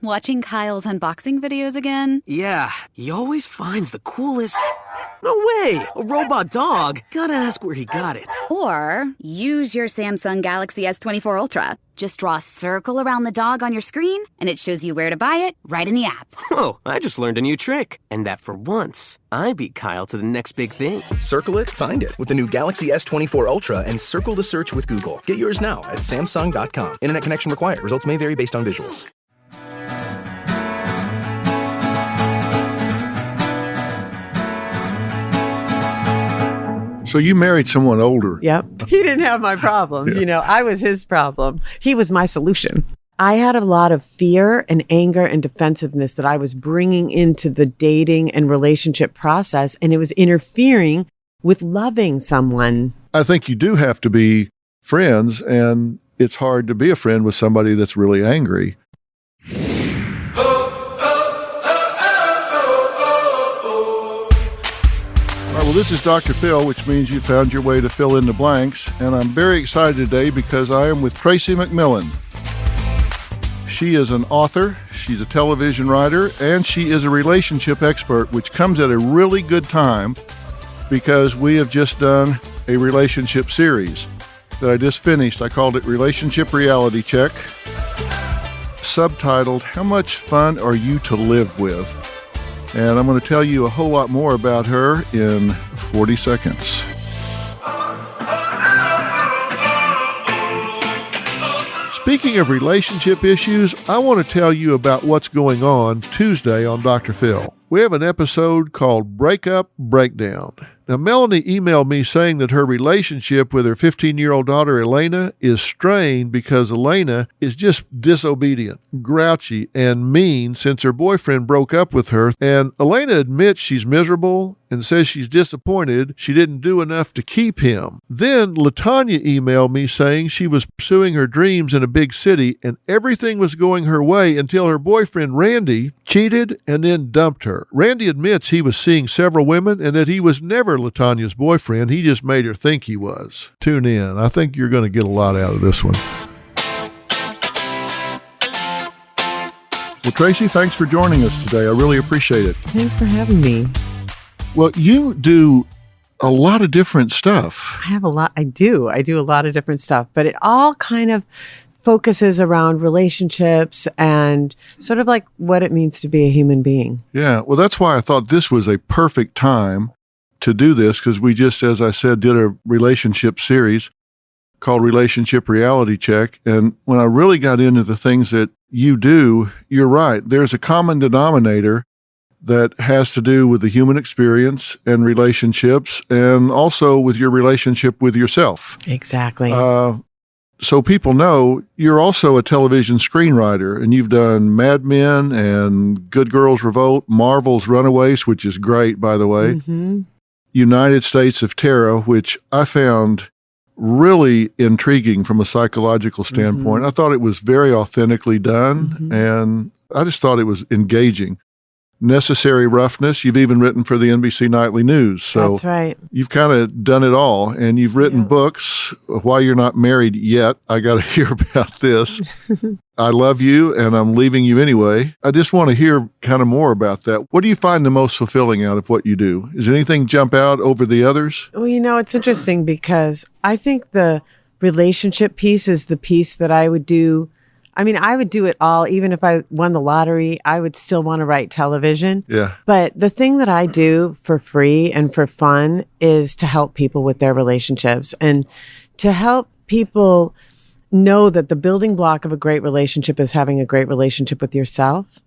Watching Kyle's unboxing videos again? Yeah, he always finds the coolest... No way! A robot dog? Gotta ask where he got it. Or use your Samsung Galaxy S24 Ultra. Just draw a circle around the dog on your screen, and it shows you where to buy it right in the app. Whoa, I just learned a new trick. And that for once, I beat Kyle to the next big thing. Circle it, find it with the new Galaxy S24 Ultra and circle the search with Google. Get yours now at Samsung.com. Internet connection required. Results may vary based on visuals. So you married someone older. Yep. He didn't have my problems. Yeah. I was his problem. He was my solution. I had a lot of fear and anger and defensiveness that I was bringing into the dating and relationship process, and it was interfering with loving someone. I think you do have to be friends, and it's hard to be a friend with somebody that's really angry. All right, well, this is Dr. Phil, which means you found your way to fill in the blanks, and I'm very excited today because I am with Tracy McMillan. She is an author, she's a television writer, and she is a relationship expert, which comes at a really good time because we have just done a relationship series that I just finished. I called it Relationship Reality Check, subtitled, How Much Fun Are You to Live With? And I'm going to tell you a whole lot more about her in 40 seconds. Speaking of relationship issues, I want to tell you about what's going on Tuesday on Dr. Phil. We have an episode called Breakup Breakdown. Now, Melanie emailed me saying that her relationship with her 15-year-old daughter, Elena, is strained because Elena is just disobedient, grouchy, and mean since her boyfriend broke up with her. And Elena admits she's miserable and says she's disappointed she didn't do enough to keep him. Then LaTanya emailed me saying she was pursuing her dreams in a big city and everything was going her way until her boyfriend, Randy, cheated and then dumped her. Randy admits he was seeing several women and that he was never LaTanya's boyfriend. He just made her think he was. Tune in. I think you're going to get a lot out of this one. Well, Tracy, thanks for joining us today. I really appreciate it. Thanks for having me. Well, you do a lot of different stuff. I do a lot of different stuff, but it all kind of focuses around relationships and sort of like what it means to be a human being. Yeah. Well, that's why I thought this was a perfect time to do this, because we just, as I said, did a relationship series called Relationship Reality Check. And when I really got into the things that you do, you're right. There's a common denominator that has to do with the human experience and relationships, and also with your relationship with yourself. Exactly. So people know you're also a television screenwriter, and you've done Mad Men and Good Girls Revolt, Marvel's Runaways, which is great, by the way, United States of Terror, which I found really intriguing from a psychological standpoint. I thought it was very authentically done, and I just thought it was engaging. Necessary Roughness, you've even written for the NBC Nightly News. So that's right. You've kind of done it all, and you've written books. Why You're Not Married Yet. I got to hear about this. I Love You, and I'm Leaving You Anyway. I just want to hear kind of more about that. What do you find the most fulfilling out of what you do? Does anything jump out over the others? Well, it's interesting because I think the relationship piece is the piece that I would do. I mean, I would do it all. Even if I won the lottery, I would still want to write television. Yeah. But the thing that I do for free and for fun is to help people with their relationships and to help people know that the building block of a great relationship is having a great relationship with yourself.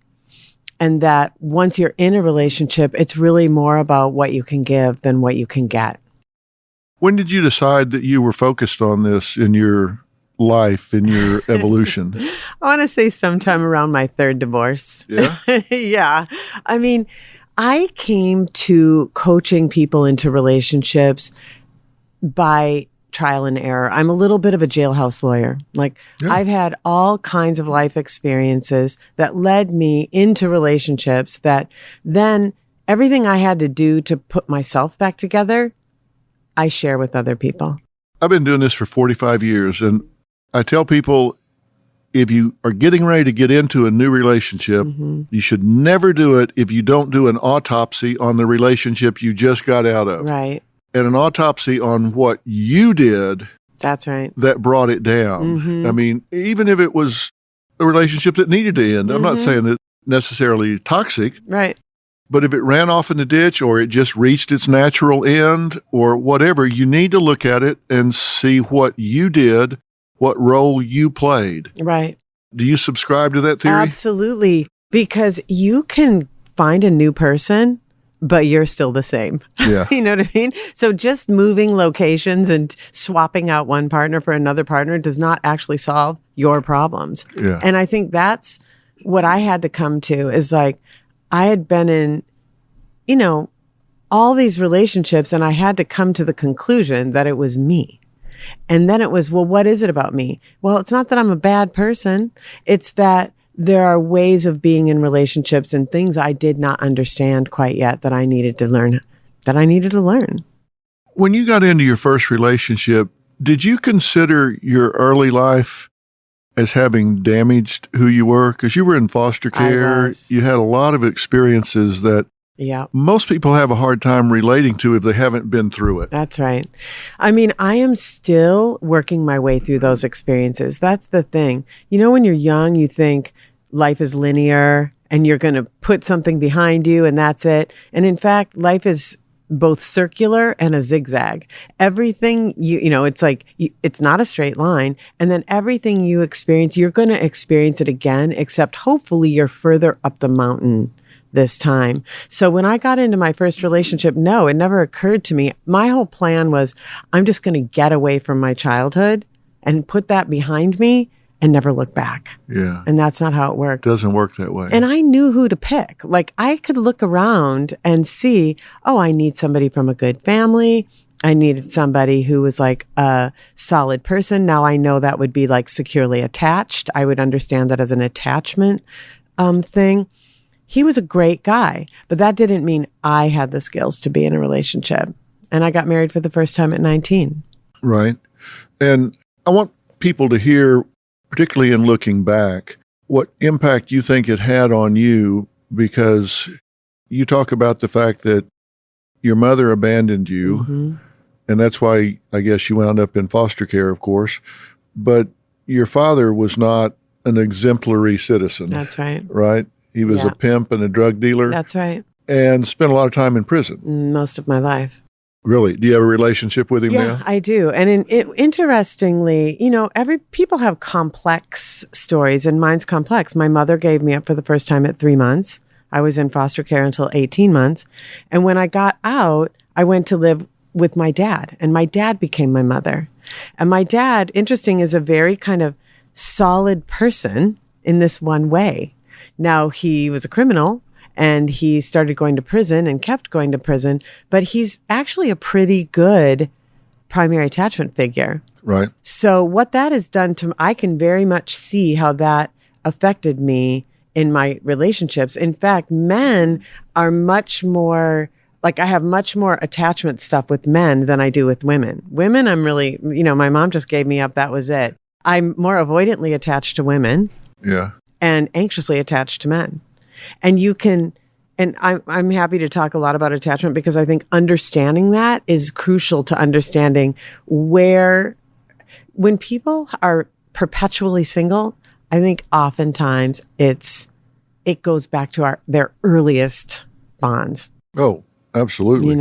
And that once you're in a relationship, it's really more about what you can give than what you can get. When did you decide that you were focused on this in your life, in your evolution? I want to say sometime around my third divorce. Yeah? Yeah. I mean, I came to coaching people into relationships by trial and error. I'm a little bit of a jailhouse lawyer. I've had all kinds of life experiences that led me into relationships that then everything I had to do to put myself back together, I share with other people. I've been doing this for 45 years, and I tell people if you are getting ready to get into a new relationship, you should never do it if you don't do an autopsy on the relationship you just got out of. Right. And an autopsy on what you did. That's right. That brought it down. I mean, even if it was a relationship that needed to end, I'm not saying it necessarily toxic. Right. But if it ran off in the ditch or it just reached its natural end or whatever, you need to look at it and see what you did, what role you played. Right. Do you subscribe to that theory? Absolutely. Because you can find a new person, but you're still the same. Yeah. You know what I mean? So just moving locations and swapping out one partner for another partner does not actually solve your problems. Yeah. And I think that's what I had to come to is like, I had been in, all these relationships and I had to come to the conclusion that it was me. And then it was, well, what is it about me? Well, it's not that I'm a bad person. It's that there are ways of being in relationships and things I did not understand quite yet that I needed to learn. When you got into your first relationship, did you consider your early life as having damaged who you were? Because you were in foster care. I was. You had a lot of experiences that most people have a hard time relating to if they haven't been through it. That's right. I mean, I am still working my way through those experiences. That's the thing. When you're young, you think life is linear and you're going to put something behind you and that's it. And in fact, life is both circular and a zigzag. Everything it's like, it's not a straight line. And then everything you experience, you're going to experience it again, except hopefully you're further up the mountain this time. So when I got into my first relationship, no, it never occurred to me. My whole plan was, I'm just going to get away from my childhood and put that behind me and never look back. Yeah. And that's not how it worked. It doesn't work that way. And I knew who to pick. Like I could look around and see, I need somebody from a good family. I needed somebody who was like a solid person. Now I know that would be like securely attached. I would understand that as an attachment thing. He was a great guy, but that didn't mean I had the skills to be in a relationship. And I got married for the first time at 19. Right. And I want people to hear, particularly in looking back, what impact you think it had on you, because you talk about the fact that your mother abandoned you, and that's why I guess you wound up in foster care, of course, but your father was not an exemplary citizen. That's right. Right? He was a pimp and a drug dealer. That's right. And spent a lot of time in prison. Most of my life. Really? Do you have a relationship with him now? Yeah, I do. And interestingly, people have complex stories, and mine's complex. My mother gave me up for the first time at 3 months. I was in foster care until 18 months. And when I got out, I went to live with my dad, and my dad became my mother. And my dad, interesting, is a very kind of solid person in this one way. Now, he was a criminal and he started going to prison and kept going to prison, but he's actually a pretty good primary attachment figure. Right. So what that has done I can very much see how that affected me in my relationships. In fact, men are much more, like I have much more attachment stuff with men than I do with women. Women, I'm really, my mom just gave me up. That was it. I'm more avoidantly attached to women. Yeah. And anxiously attached to men. And you can, and I'm happy to talk a lot about attachment because I think understanding that is crucial to understanding when people are perpetually single, I think oftentimes it goes back to their earliest bonds. Oh, absolutely.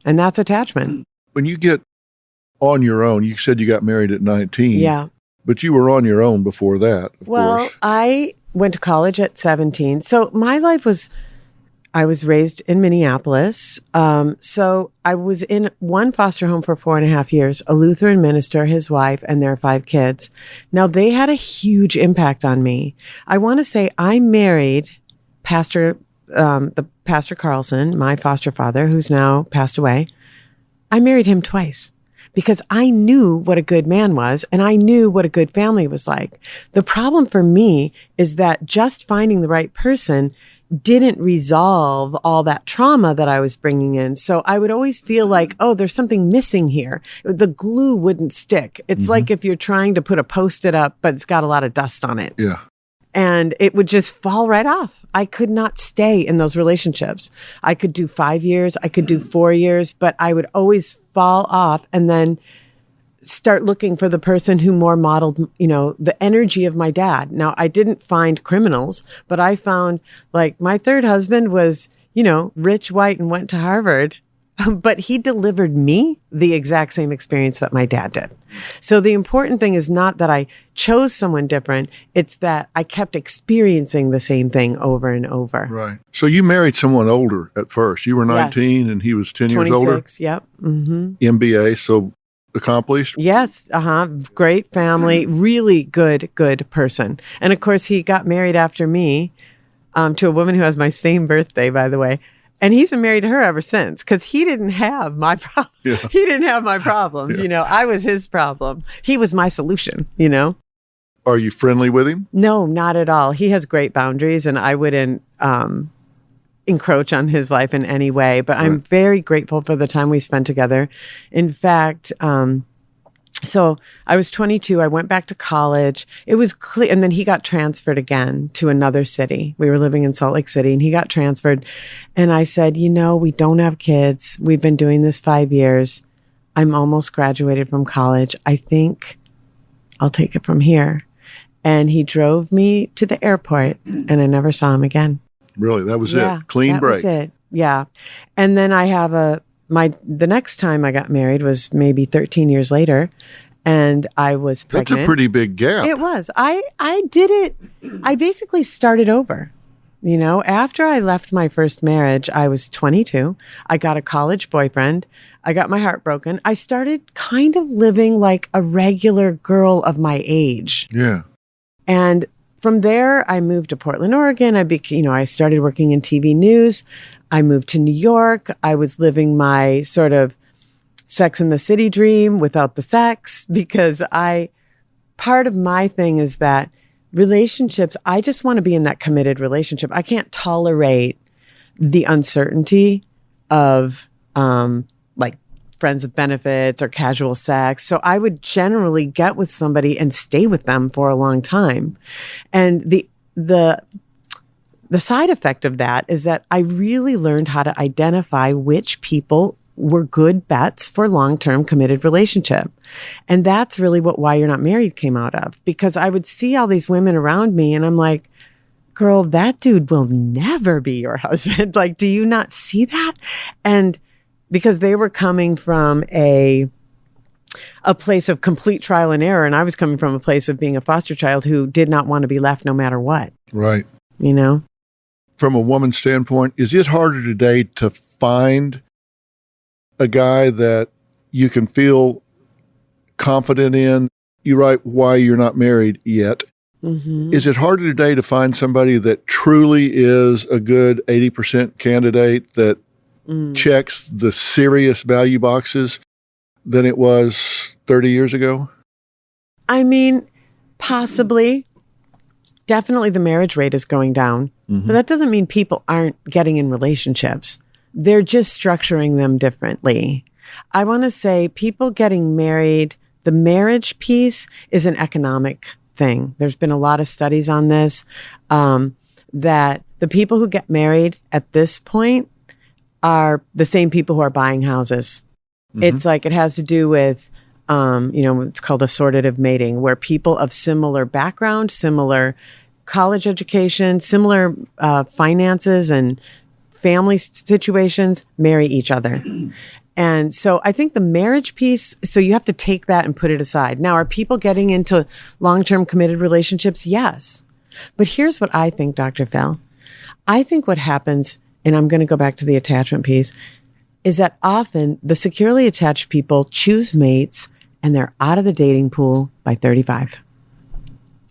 And that's attachment. When you get on your own, you said you got married at 19. Yeah. But you were on your own before that, of course. I went to college at 17. So my life I was raised in Minneapolis. So I was in one foster home for 4.5 years, a Lutheran minister, his wife, and their 5 kids. Now they had a huge impact on me. I want to say I married Pastor Carlson, my foster father, who's now passed away. I married him twice. because I knew what a good man was and I knew what a good family was like. The problem for me is that just finding the right person didn't resolve all that trauma that I was bringing in. So I would always feel like, oh, there's something missing here. The glue wouldn't stick. It's like if you're trying to put a Post-it up, but it's got a lot of dust on it. Yeah. And it would just fall right off. I could not stay in those relationships. I could do 5 years, I could do 4 years, but I would always fall off and then start looking for the person who more modeled, the energy of my dad. Now, I didn't find criminals, but I found like my third husband was, rich, white, and went to Harvard. But he delivered me the exact same experience that my dad did. So the important thing is not that I chose someone different. It's that I kept experiencing the same thing over and over. Right. So you married someone older at first. You were 19 Yes. and he was 10 years 26, older. Yep. Mm-hmm. MBA, so accomplished. Yes. Great family. Really good person. And of course, he got married after me to a woman who has my same birthday, by the way. And he's been married to her ever since because he didn't have my problem. Yeah. He didn't have my problems. Yeah. I was his problem. He was my solution, Are you friendly with him? No, not at all. He has great boundaries and I wouldn't encroach on his life in any way. But I'm very grateful for the time we spent together. In fact, so I was 22. I went back to college. It was clear. And then he got transferred again to another city. We were living in Salt Lake City and he got transferred. And I said, we don't have kids. We've been doing this 5 years. I'm almost graduated from college. I think I'll take it from here. And he drove me to the airport and I never saw him again. Really? That was it? Clean break? That was it. Yeah. And then I have the next time I got married was maybe 13 years later and I was pregnant. That's a pretty big gap. It was. I did it. I basically started over. After I left my first marriage, I was 22. I got a college boyfriend. I got my heart broken. I started kind of living like a regular girl of my age. Yeah. And from there, I moved to Portland, Oregon. I started working in TV news. I moved to New York. I was living my sort of Sex in the City dream without the sex because part of my thing is that relationships, I just want to be in that committed relationship. I can't tolerate the uncertainty of like friends with benefits or casual sex. So I would generally get with somebody and stay with them for a long time. And the side effect of that is that I really learned how to identify which people were good bets for long-term committed relationship. And that's really what Why You're Not Married came out of, because I would see all these women around me and I'm like, girl, that dude will never be your husband. Like, do you not see that? And because they were coming from a place of complete trial and error, and I was coming from a place of being a foster child who did not want to be left no matter what. Right. From a woman's standpoint, is it harder today to find a guy that you can feel confident in? You write Why You're Not Married Yet. Mm-hmm. Is it harder today to find somebody that truly is a good 80% candidate that checks the serious value boxes than it was 30 years ago? I mean, possibly. Definitely the marriage rate is going down, but that doesn't mean people aren't getting in relationships. They're just structuring them differently. I want to say people getting married, the marriage piece is an economic thing. There's been a lot of studies on this, that the people who get married at this point are the same people who are buying houses. It's like it has to do with, it's called assortative mating, where people of similar background, similar college education, similar finances and family situations marry each other. And so I think the marriage piece, so you have to take that and put it aside. Now, are people getting into long-term committed relationships? Yes. But here's what I think, Dr. Phil. I think what happens, and I'm going to go back to the attachment piece, is that often the securely attached people choose mates and they're out of the dating pool by 35.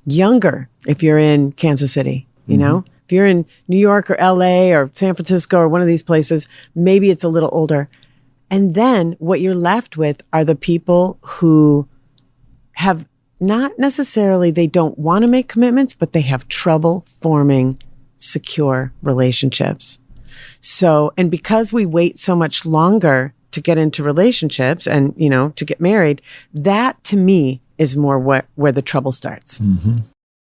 Younger, if you're in Kansas City, if you're in New York or LA or San Francisco or one of these places, maybe it's a little older. And then what you're left with are the people who have not necessarily, they don't want to make commitments, but they have trouble forming secure relationships. So, and because we wait so much longer to get into relationships and, to get married, that to me is more where the trouble starts. Mm-hmm.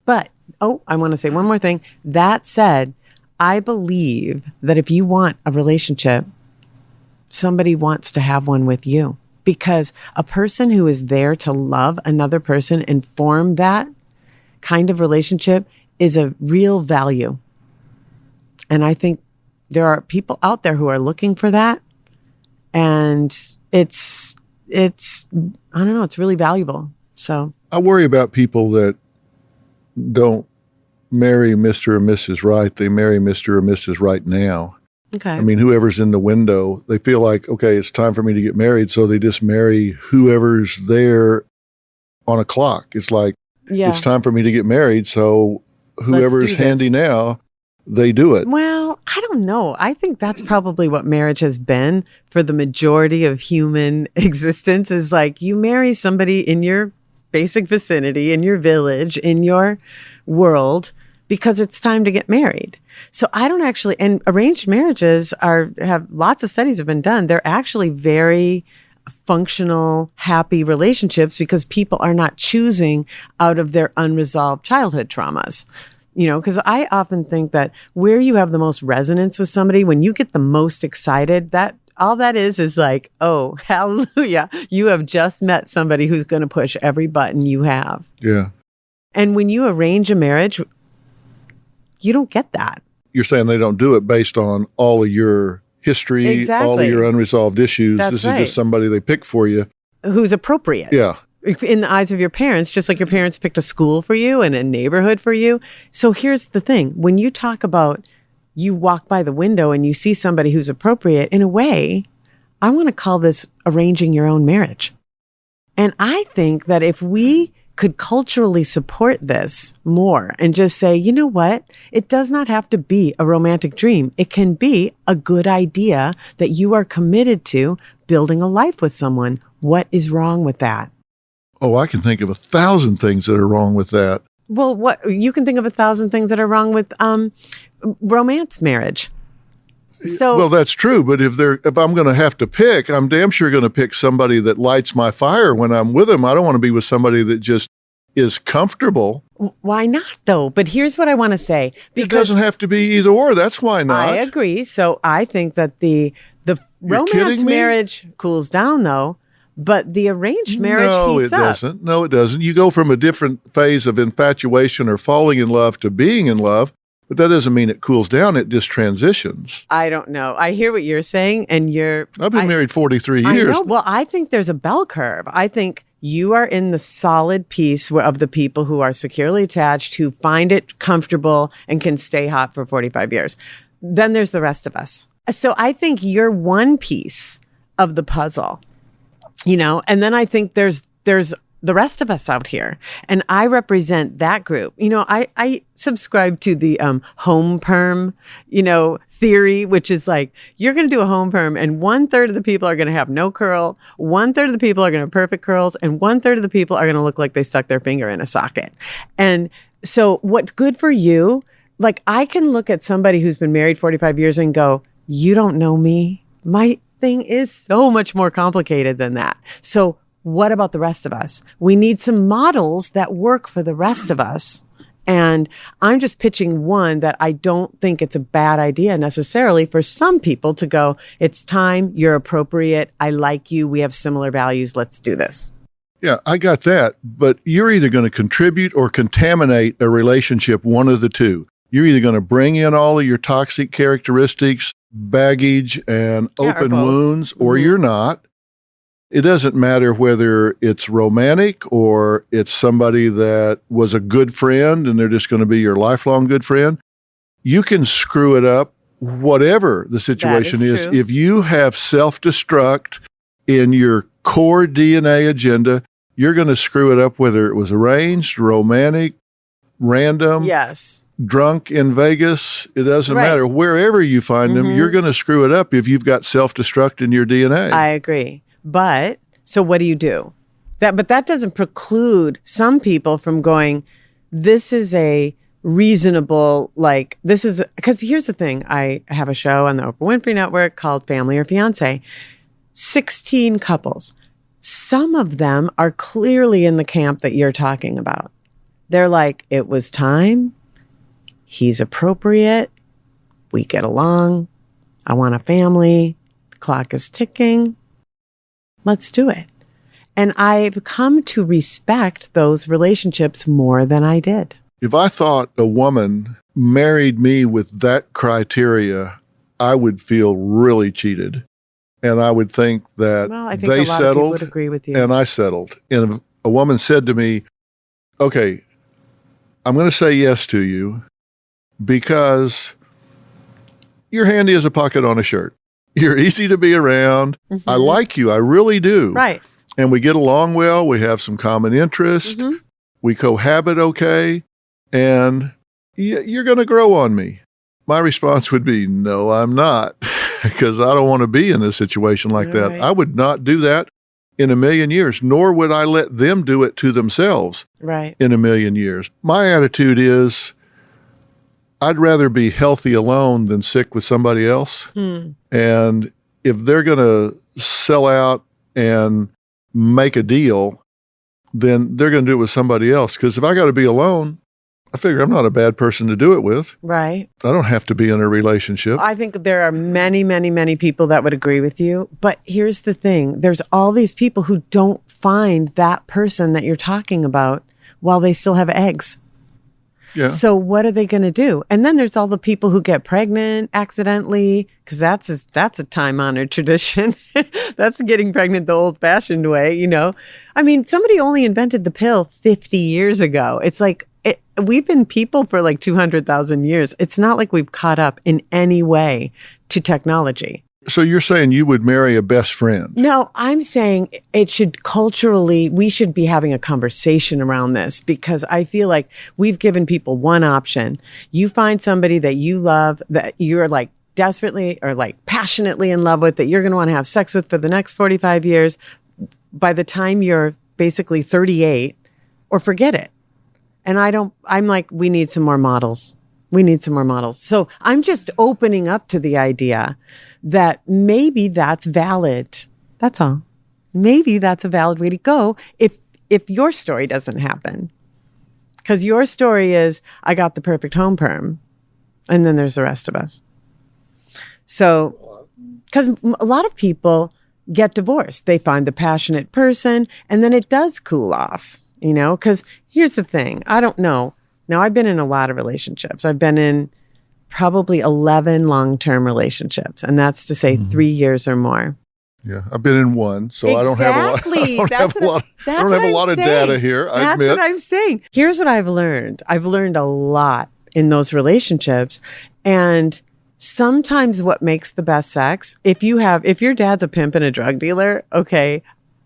But, I want to say one more thing. That said, I believe that if you want a relationship, somebody wants to have one with you, because a person who is there to love another person and form that kind of relationship is a real value. And I think there are people out there who are looking for that. And it's, I don't know, it's really valuable. So I worry about people that don't marry Mr. or Mrs. Right. They marry Mr. or Mrs. Right now. okay. I mean, whoever's in the window, they feel like, okay, it's time for me to get married. So they just marry whoever's there on a clock. It's like, it's time for me to get married. So whoever's handy now, they do it. Well, I don't know. I think that's probably what marriage has been for the majority of human existence, is like you marry somebody in your basic vicinity, in your village, in your world, because it's time to get married. So I don't actually, and arranged marriages have lots of studies have been done. They're actually very functional, happy relationships because people are not choosing out of their unresolved childhood traumas. Because I often think that where you have the most resonance with somebody, when you get the most excited, that all that is like, oh, hallelujah, you have just met somebody who's going to push every button you have. Yeah. And when you arrange a marriage, you don't get that. You're saying they don't do it based on all of your history, all of your unresolved issues. This is just somebody they pick for you. Who's appropriate. Yeah. In the eyes of your parents, just like your parents picked a school for you and a neighborhood for you. So here's the thing. When you talk about you walk by the window and you see somebody who's appropriate, in a way, I want to call this arranging your own marriage. And I think that if we could culturally support this more and just say, you know what? It does not have to be a romantic dream. It can be a good idea that you are committed to building a life with someone. What is wrong with that? Oh, I can think of 1,000 things that are wrong with that. Well, what you can think of 1,000 things that are wrong with romance marriage. So, well, that's true. But if I'm going to have to pick, I'm damn sure going to pick somebody that lights my fire when I'm with them. I don't want to be with somebody that just is comfortable. Why not, though? But here's what I want to say. It doesn't have to be either or. That's why not. I agree. So I think that the romance marriage cools down, though. But the arranged marriage heats up. No, it doesn't. You go from a different phase of infatuation or falling in love to being in love, but that doesn't mean it cools down. It just transitions. I don't know. I hear what you're saying, and I've been married 43 years. I know. Well, I think there's a bell curve. I think you are in the solid piece of the people who are securely attached, who find it comfortable and can stay hot for 45 years. Then there's the rest of us. So I think you're one piece of the puzzle. And then I think there's the rest of us out here, and I represent that group. I subscribe to the home perm, theory, which is like you're going to do a home perm, and 1/3 of the people are going to have no curl, 1/3 of the people are going to have perfect curls, and 1/3 of the people are going to look like they stuck their finger in a socket. And so, what's good for you? Like I can look at somebody who's been married 45 years and go, "You don't know me. My thing is so much more complicated than that." So what about the rest of us? We need some models that work for the rest of us. And I'm just pitching one that I don't think it's a bad idea necessarily for some people to go, it's time, you're appropriate, I like you, we have similar values, let's do this. Yeah, I got that. But you're either going to contribute or contaminate a relationship, one of the two. You're either going to bring in all of your toxic characteristics, baggage, and open wounds, or you're not. It doesn't matter whether it's romantic or it's somebody that was a good friend and they're just going to be your lifelong good friend. You can screw it up, whatever the situation is. If you have self-destruct in your core DNA agenda, you're going to screw it up, whether it was arranged, romantic, random. Yes. drunk in Vegas, it doesn't Right. matter. Wherever you find them, you're going to screw it up if you've got self-destruct in your DNA. I agree. But so what do you do? But that doesn't preclude some people from going, this is a reasonable, because here's the thing. I have a show on the Oprah Winfrey Network called Family or Fiance. 16 couples. Some of them are clearly in the camp that you're talking about. They're like, it was time. He's appropriate. We get along. I want a family. The clock is ticking. Let's do it. And I've come to respect those relationships more than I did. If I thought a woman married me with that criteria, I would feel really cheated. And I would think that I think they a lot of people settled would agree with you. and I settled. And if a woman said to me, okay, I'm going to say yes to you because you're handy as a pocket on a shirt. You're easy to be around. Mm-hmm. I like you. I really do. Right. And we get along well. We have some common interest. Mm-hmm. We cohabit okay. And you're going to grow on me. My response would be, no, I'm not, because I don't want to be in a situation like that. Right. I would not do that in a million years, nor would I let them do it to themselves Right. in a million years. My attitude is I'd rather be healthy alone than sick with somebody else. And if they're going to sell out and make a deal, then they're going to do it with somebody else. Because if I got to be alone, I figure I'm not a bad person to do it with. Right. I don't have to be in a relationship. I think there are many, many, many people that would agree with you. But here's the thing. There's all these people who don't find that person that you're talking about while they still have eggs. Yeah. So what are they going to do? And then there's all the people who get pregnant accidentally, because that's a time-honored tradition. That's getting pregnant the old-fashioned way, you know. I mean, somebody only invented the pill 50 years ago. It's like we've been people for like 200,000 years. It's not like we've caught up in any way to technology. So you're saying you would marry a best friend? No, I'm saying it should culturally, we should be having a conversation around this, because I feel like we've given people one option. You find somebody that you love, that you're like desperately or like passionately in love with, that you're going to want to have sex with for the next 45 years. By the time you're basically 38, or forget it. And I'm like, we need some more models. We need some more models. So I'm just opening up to the idea that maybe that's valid. That's all. Maybe that's a valid way to go if your story doesn't happen. Because your story is, I got the perfect home perm, and then there's the rest of us. So, because a lot of people get divorced. They find the passionate person, and then it does cool off, you know? Because here's the thing. I don't know. Now, I've been in a lot of relationships. I've been in probably 11 long-term relationships, and that's to say 3 years or more. Yeah, I've been in one, so I don't have a lot. I don't have a lot of data here. I admit. That's what I'm saying. Here's what I've learned. I've learned a lot in those relationships, and sometimes what makes the best sex, if your dad's a pimp and a drug dealer, okay,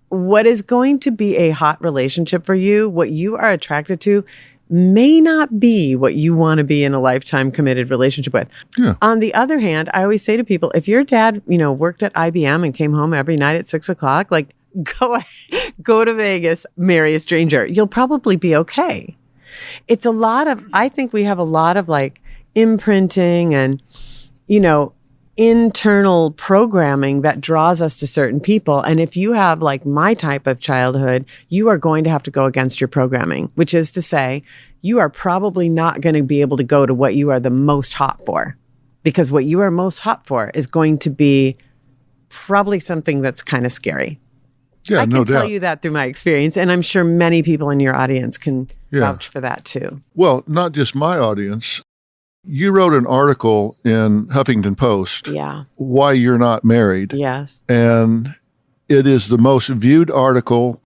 what is going to be a hot relationship for you, what you are attracted to, may not be what you want to be in a lifetime committed relationship with. Yeah. On the other hand, I always say to people, if your dad, worked at IBM and came home every night at 6:00, like go to Vegas, marry a stranger. You'll probably be okay. It's I think we have a lot of like imprinting and, internal programming that draws us to certain people. And if you have like my type of childhood, you are going to have to go against your programming, which is to say, you are probably not going to be able to go to what you are the most hot for, because what you are most hot for is going to be probably something that's kind of scary. Yeah, I can no tell doubt. you that through my experience, and I'm sure many people in your audience can vouch for that too. Well, not just my audience. You wrote an article in Huffington Post, Yeah. Why You're Not Married. Yes. And it is the most viewed article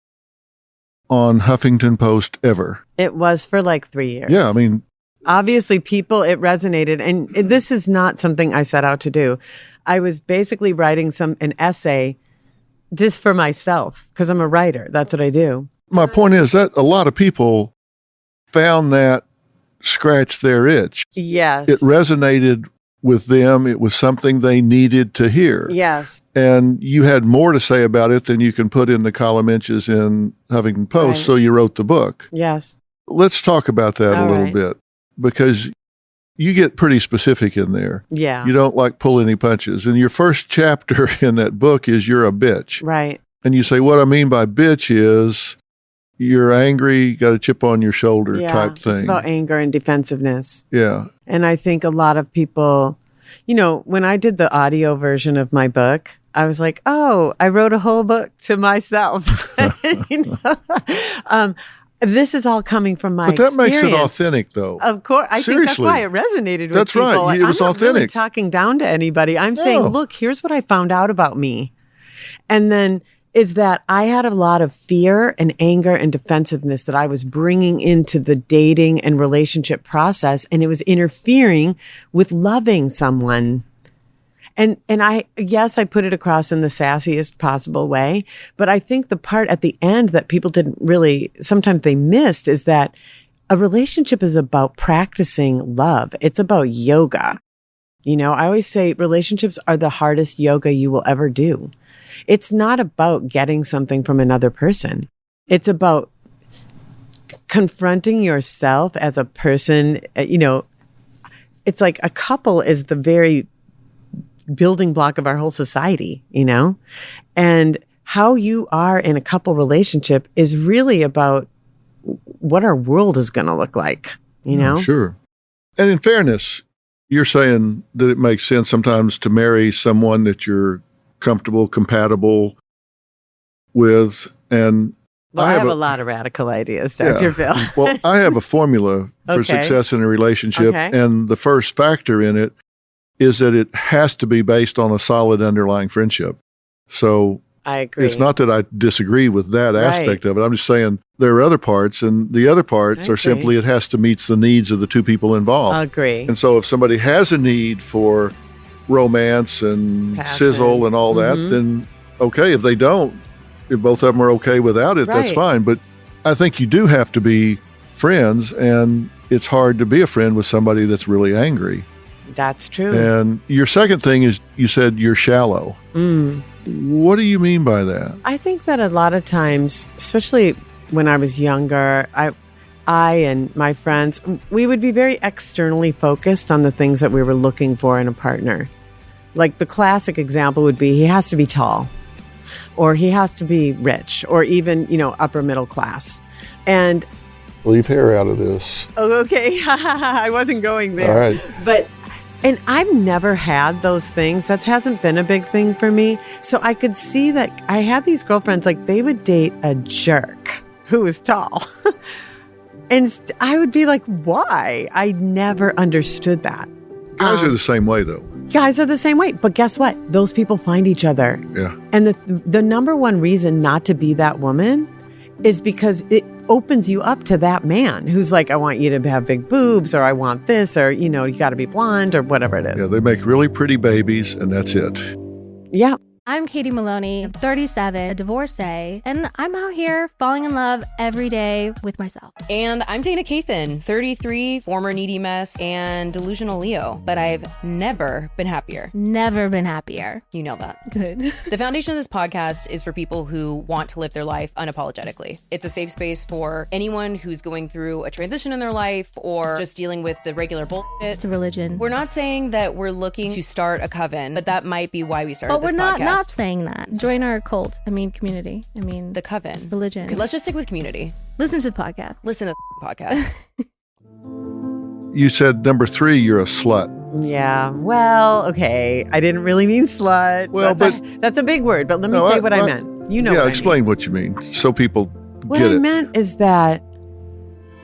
on Huffington Post ever. It was for like 3 years. Yeah, I mean, obviously it resonated. And this is not something I set out to do. I was basically writing an essay just for myself, because I'm a writer. That's what I do. my point is that a lot of people found that scratched their itch. Yes. It resonated with them. It was something they needed to hear. Yes. And you had more to say about it than you can put in the column inches in Huffington Post, Right. so you wrote the book. Yes. Let's talk about that All a little right. bit, because you get pretty specific in there. Yeah. You don't like pull any punches. And your first chapter in that book is You're a Bitch. Right. And you say, what I mean by bitch is you're angry, got a chip on your shoulder type thing. It's about anger and defensiveness. Yeah. And I think a lot of people, when I did the audio version of my book, I was like, oh, I wrote a whole book to myself. This is all coming from my But that makes it experience. authentic, though. Of course. I think that's Seriously. why it resonated with That's people. right. It was I'm not really authentic. talking down to anybody. I'm saying, No. look, here's what I found out about me. And then is that I had a lot of fear and anger and defensiveness that I was bringing into the dating and relationship process, and it was interfering with loving someone. And I put it across in the sassiest possible way, but I think the part at the end that people didn't really, sometimes they missed, is that a relationship is about practicing love. It's about yoga. I always say relationships are the hardest yoga you will ever do. It's not about getting something from another person. It's about confronting yourself as a person. It's like a couple is the very building block of our whole society, and how you are in a couple relationship is really about what our world is going to look like, Sure. And in fairness, you're saying that it makes sense sometimes to marry someone that you're comfortable, compatible with. And Well, I have a lot of radical ideas, Dr. Phil. Well, I have a formula for Okay. success in a relationship. Okay. And the first factor in it is that it has to be based on a solid underlying friendship. So I agree. it's not that I disagree with that Right. aspect of it. I'm just saying there are other parts, and the other parts I are simply agree. it has to meet the needs of the two people involved. Agree. And so if somebody has a need for romance and Passion. sizzle and all that, then okay. If they don't, if both of them are okay without it, that's Right. fine. But I think you do have to be friends, and it's hard to be a friend with somebody that's really angry. That's true. And your second thing is you said you're shallow. What do you mean by that? I think that a lot of times, especially when I was younger, I and my friends, we would be very externally focused on the things that we were looking for in a partner. Like the classic example would be he has to be tall, or he has to be rich, or even, upper middle class. And Leave hair out of this. okay, I wasn't going there. All right. And I've never had those things. That hasn't been a big thing for me. So I could see that I had these girlfriends, like they would date a jerk who was tall. And I would be like, why? I never understood that. Guys are the same way, though. Guys are the same way. But guess what? Those people find each other. Yeah. And the number one reason not to be that woman is because it opens you up to that man who's like, I want you to have big boobs, or I want this, or, you got to be blonde, or whatever it Yeah, is. they make really pretty babies, and that's it. Yeah. I'm Katie Maloney, 37, a divorcee, and I'm out here falling in love every day with myself. And I'm Dana Cathan, 33, former needy mess, and delusional Leo. But I've never been happier. Never been happier. You know that. Good. The foundation of this podcast is for people who want to live their life unapologetically. It's a safe space for anyone who's going through a transition in their life or just dealing with the regular bullshit. It's a religion. We're not saying that we're looking to start a coven, but that might be why we started But this we're not podcast. saying that. Join our cult. Community. The coven. Religion. Okay, let's just stick with community. Listen to the podcast. Listen to the podcast. You said number 3, you're a slut. Yeah. Well, okay. I didn't really mean slut. Well, that's a big word, but let me No, say what I meant. You know Yeah, what I explain what you mean so people mean. What get I it. meant is that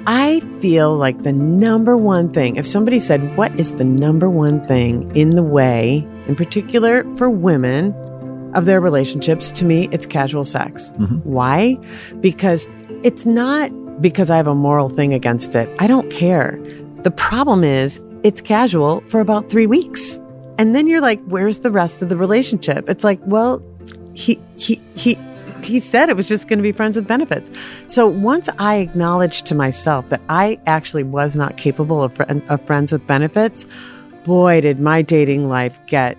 I feel like the number one thing, if somebody said, what is the number one thing in the way, in particular for women, of their relationships, to me, it's casual sex. Why? Because it's not because I have a moral thing against it. I don't care. The problem is it's casual for about 3 weeks. And then you're like, where's the rest of the relationship? It's like, well, he he said it was just going to be friends with benefits. So once I acknowledged to myself that I actually was not capable of friends with benefits, boy, did my dating life get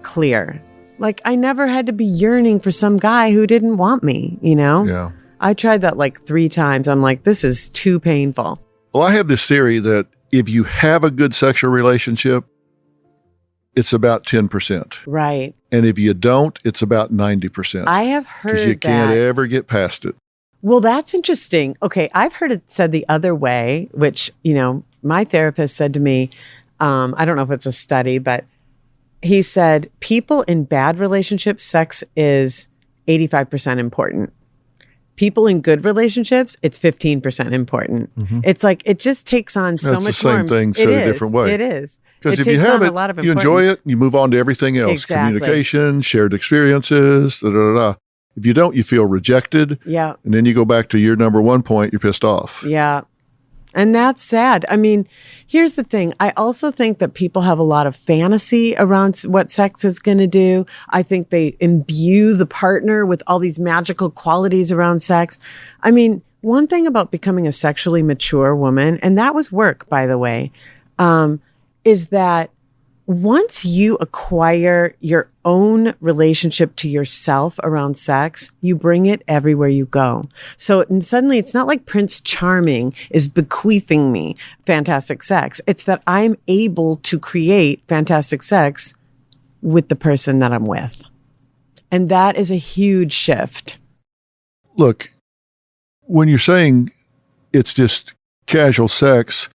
clear. Like, I never had to be yearning for some guy who didn't want me, you know? Yeah. I tried that like 3 times. I'm like, this is too painful. Well, I have this theory that if you have a good sexual relationship, it's about 10%. Right. And if you don't, it's about 90%. I have heard because you that. can't ever get past it. Well, that's interesting. Okay, I've heard it said the other way, which, you know, my therapist said to me, I don't know if it's a study, but he said people in bad relationships, sex is 85% important. People in good relationships, it's 15% important. Mm-hmm. It's like, it just takes on so That's much the same more. thing said a different way. It is. Because It if you takes have on it, a lot of you enjoy importance. it, you move on to everything else. Exactly. Communication, shared experiences, da-da-da-da. If you don't, you feel rejected. Yeah. And then you go back to your number one point, you're pissed off. Yeah. And that's sad. I mean, here's the thing. I also think that people have a lot of fantasy around what sex is going to do. I think they imbue the partner with all these magical qualities around sex. I mean, one thing about becoming a sexually mature woman, and that was work, by the way, is that once you acquire your own relationship to yourself around sex, you bring it everywhere you go. So suddenly it's not like Prince Charming is bequeathing me fantastic sex. It's that I'm able to create fantastic sex with the person that I'm with. And that is a huge shift. Look, when you're saying it's just casual sex,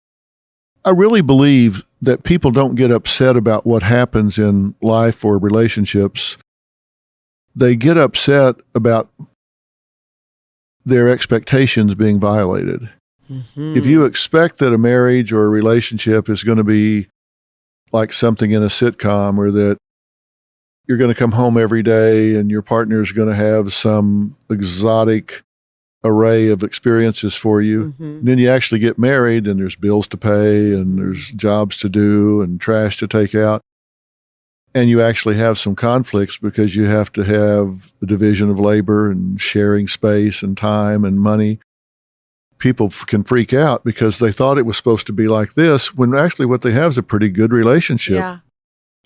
I really believe that people don't get upset about what happens in life or relationships. They get upset about their expectations being violated. Mm-hmm. If you expect that a marriage or a relationship is going to be like something in a sitcom, or that you're going to come home every day and your partner is going to have some exotic array of experiences for you. Mm-hmm. And then you actually get married and there's bills to pay and there's jobs to do and trash to take out. And you actually have some conflicts because you have to have a division of labor and sharing space and time and money. People can freak out because they thought it was supposed to be like this, when actually what they have is a pretty good relationship. Yeah.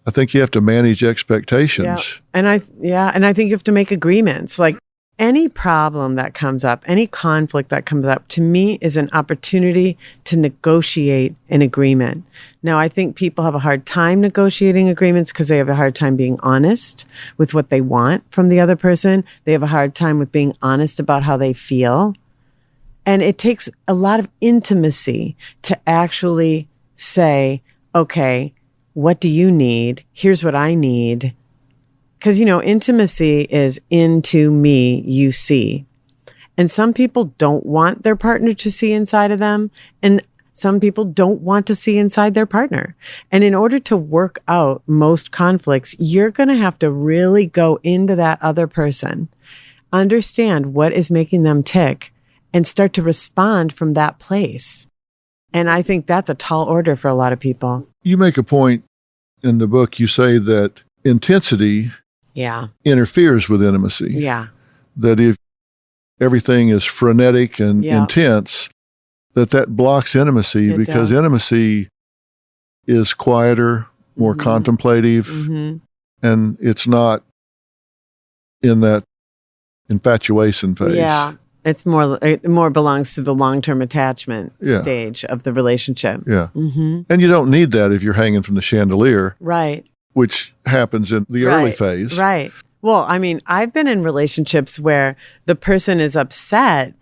I think you have to manage expectations. Yeah. And I think you have to make agreements. Like, any problem that comes up, any conflict that comes up, to me is an opportunity to negotiate an agreement. Now, I think people have a hard time negotiating agreements because they have a hard time being honest with what they want from the other person. They have a hard time with being honest about how they feel. And it takes a lot of intimacy to actually say, okay, what do you need? Here's what I need. Because, you know, intimacy is into me, you see. And some people don't want their partner to see inside of them. And some people don't want to see inside their partner. And in order to work out most conflicts, you're going to have to really go into that other person, understand what is making them tick, and start to respond from that place. And I think that's a tall order for a lot of people. You make a point in the book. You say that intensity interferes with intimacy. Yeah. That if everything is frenetic and intense, that blocks intimacy. It because does. Intimacy is quieter, more contemplative, and it's not in that infatuation phase. Yeah. It more belongs to the long-term attachment stage of the relationship. Yeah. Mm-hmm. And you don't need that if you're hanging from the chandelier. Right. Which happens in the early phase. Right. Well, I mean, I've been in relationships where the person is upset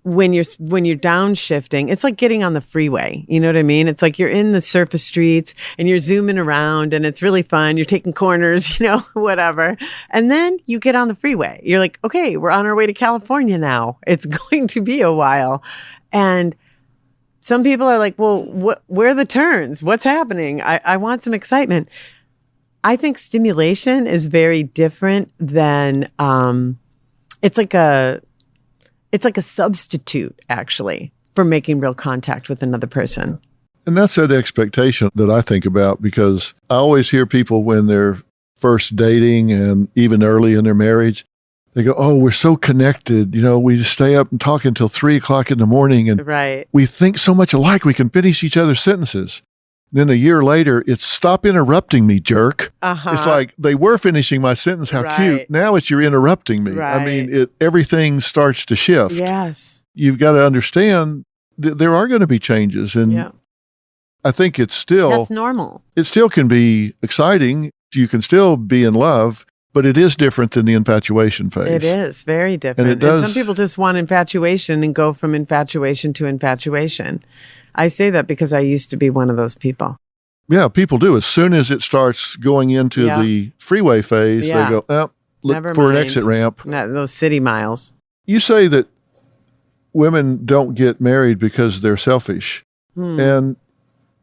when you're downshifting. It's like getting on the freeway. You know what I mean? It's like you're in the surface streets and you're zooming around and it's really fun. You're taking corners, you know, whatever. And then you get on the freeway. You're like, okay, we're on our way to California now. It's going to be a while. And some people are like, well, where are the turns? What's happening? I want some excitement. I think stimulation is very different than, it's like a substitute actually for making real contact with another person. And that's that expectation that I think about, because I always hear people when they're first dating and even early in their marriage, They go, oh, we're so connected. We just stay up and talk until 3:00 in the morning. And Right. we think so much alike, we can finish each other's sentences. Then a year later, it's stop interrupting me, jerk. Uh-huh. It's like they were finishing my sentence. How Right. cute. Now it's you're interrupting me. I Right. mean, everything starts to shift. Yes. You've got to understand that there are going to be changes. And Yeah. I think it's still, That's normal. it still can be exciting. You can still be in love, but it is different than the infatuation phase. It is very different. And it does. Some people just want infatuation and go from infatuation to infatuation. I say that because I used to be one of those people. Yeah, people do. As soon as it starts going into Yeah. the freeway phase, Yeah. they go, oh, look Never for an mind. exit ramp. Those city miles. You say that women don't get married because they're selfish. And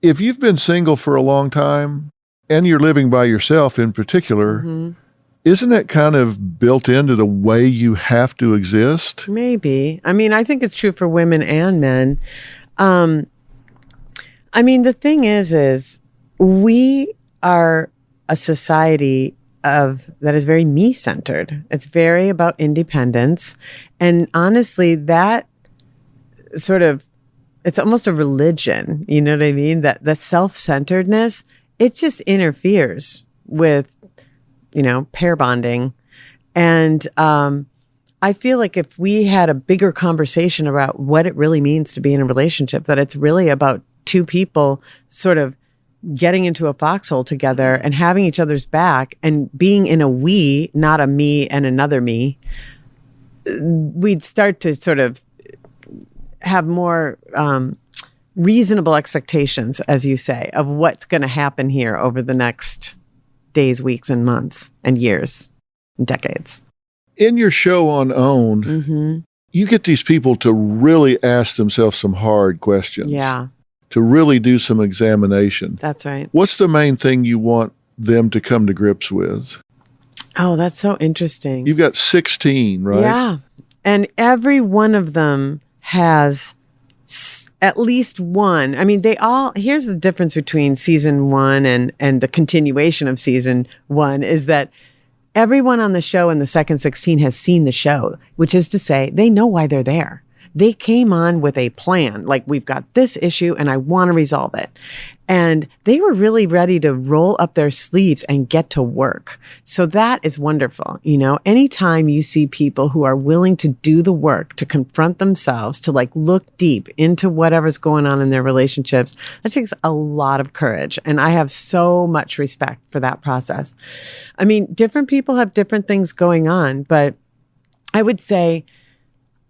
if you've been single for a long time and you're living by yourself in particular, Mm-hmm. isn't that kind of built into the way you have to exist? Maybe. I mean, I think it's true for women and men. I mean, the thing is we are a society that is very me-centered. It's very about independence. And honestly, that sort of, it's almost a religion. You know what I mean? That the self-centeredness, it just interferes with, pair bonding. And I feel like if we had a bigger conversation about what it really means to be in a relationship, that it's really about two people sort of getting into a foxhole together and having each other's back and being in a we, not a me and another me, we'd start to sort of have more reasonable expectations, as you say, of what's going to happen here over the next days, weeks, and months, and years, and decades. In your show on Own, Mm-hmm. you get these people to really ask themselves some hard questions. Yeah, To really do some examination. that's right. What's the main thing you want them to come to grips with? Oh, that's so interesting. You've got 16, right? Yeah. And every one of them has at least one. I mean, here's the difference between season 1 and the continuation of season 1 is that everyone on the show in the second 16 has seen the show, which is to say they know why they're there. They came on with a plan, like we've got this issue and I want to resolve it. And they were really ready to roll up their sleeves and get to work. So that is wonderful. Anytime you see people who are willing to do the work, to confront themselves, to look deep into whatever's going on in their relationships, that takes a lot of courage. And I have so much respect for that process. I mean, different people have different things going on, but I would say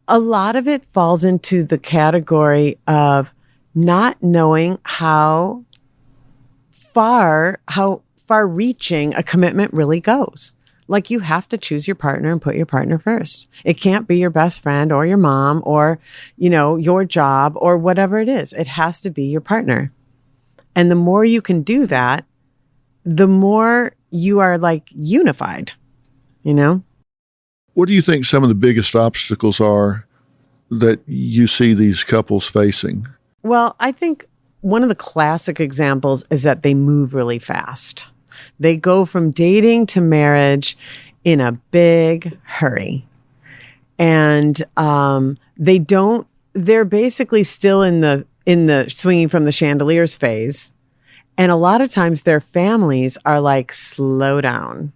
a lot of it falls into the category of not knowing how far reaching a commitment really goes. Like you have to choose your partner and put your partner first. It can't be your best friend or your mom or, your job or whatever it is. It has to be your partner. And the more you can do that, the more you are unified, What do you think some of the biggest obstacles are that you see these couples facing? Well, I think one of the classic examples is that they move really fast. They go from dating to marriage in a big hurry. And they're basically still in the swinging from the chandeliers phase. And a lot of times their families are like, slow down.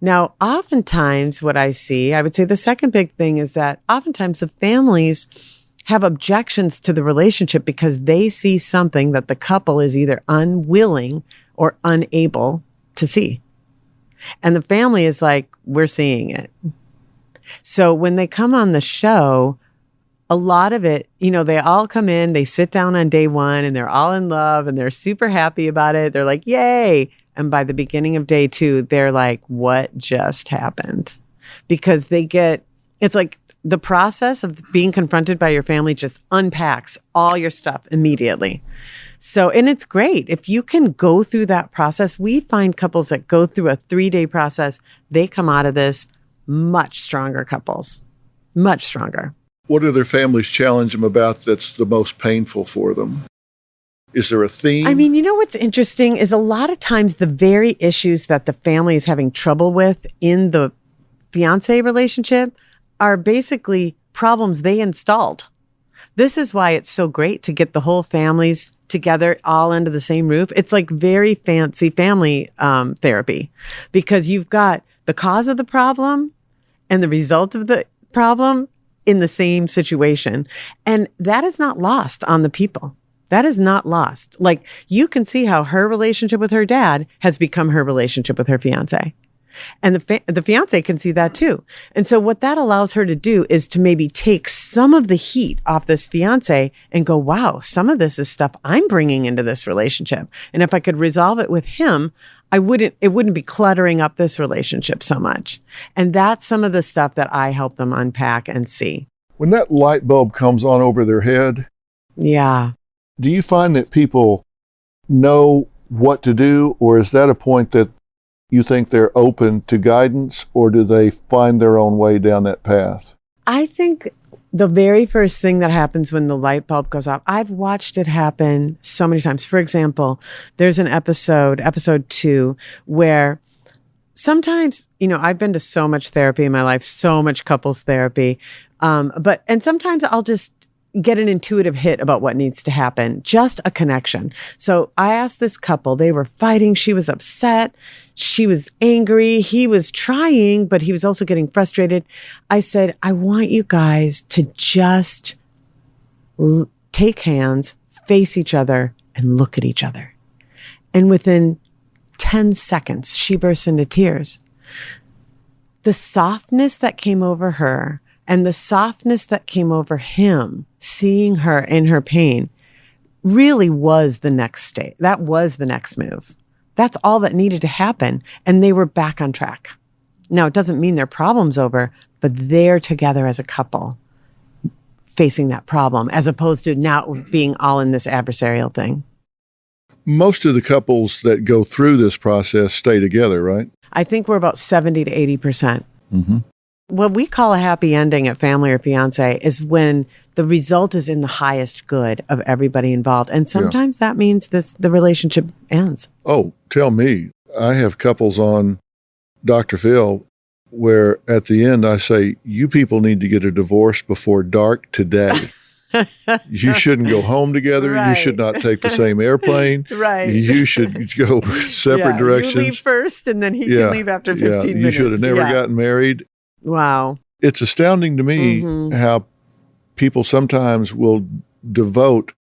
Now, oftentimes what I see, I would say the second big thing is that oftentimes the families have objections to the relationship because they see something that the couple is either unwilling or unable to see. And the family is like, we're seeing it. So when they come on the show, a lot of it, they all come in, they sit down on day 1 and they're all in love and they're super happy about it. They're like, yay. And by the beginning of day 2, they're like, what just happened? Because it's like the process of being confronted by your family just unpacks all your stuff immediately. So, and it's great. If you can go through that process, we find couples that go through a 3-day process, they come out of this much stronger couples, much stronger. What do their families challenge them about that's the most painful for them? Is there a theme? I mean, what's interesting is a lot of times the very issues that the family is having trouble with in the fiance relationship are basically problems they installed. This is why it's so great to get the whole families together all under the same roof. It's like very fancy family therapy, because you've got the cause of the problem and the result of the problem in the same situation. And that is not lost on the people. That is not lost. Like, you can see how her relationship with her dad has become her relationship with her fiance. And the fiance can see that too. And so what that allows her to do is to maybe take some of the heat off this fiance and go, wow, some of this is stuff I'm bringing into this relationship. And if I could resolve it with him, it wouldn't be cluttering up this relationship so much. And that's some of the stuff that I help them unpack and see. When that light bulb comes on over their head, Yeah. do you find that people know what to do, or is that a point that you think they're open to guidance, or do they find their own way down that path? I think the very first thing that happens when the light bulb goes off, I've watched it happen so many times. For example, there's an episode 2, where sometimes, I've been to so much therapy in my life, so much couples therapy. And sometimes I'll just get an intuitive hit about what needs to happen, just a connection. So I asked this couple, they were fighting. She was upset. She was angry. He was trying, but he was also getting frustrated. I said, I want you guys to just take hands, face each other, and look at each other. And within 10 seconds, she burst into tears. The softness that came over her and the softness that came over him, seeing her in her pain, really was the next stage. That was the next move. That's all that needed to happen. And they were back on track. Now, it doesn't mean their problem's over, but they're together as a couple facing that problem, as opposed to now being all in this adversarial thing. Most of the couples that go through this process stay together, right? I think we're about 70 to 80%. Mm-hmm. What we call a happy ending at Family or Fiance is when the result is in the highest good of everybody involved. And sometimes that means the relationship ends. Oh, tell me. I have couples on Dr. Phil where at the end I say, you people need to get a divorce before dark today. You shouldn't go home together. Right. You should not take the same airplane. Right. You should go separate directions. You leave first and then he can leave after 15 minutes. You should have never gotten married. Wow. It's astounding to me how people sometimes will devote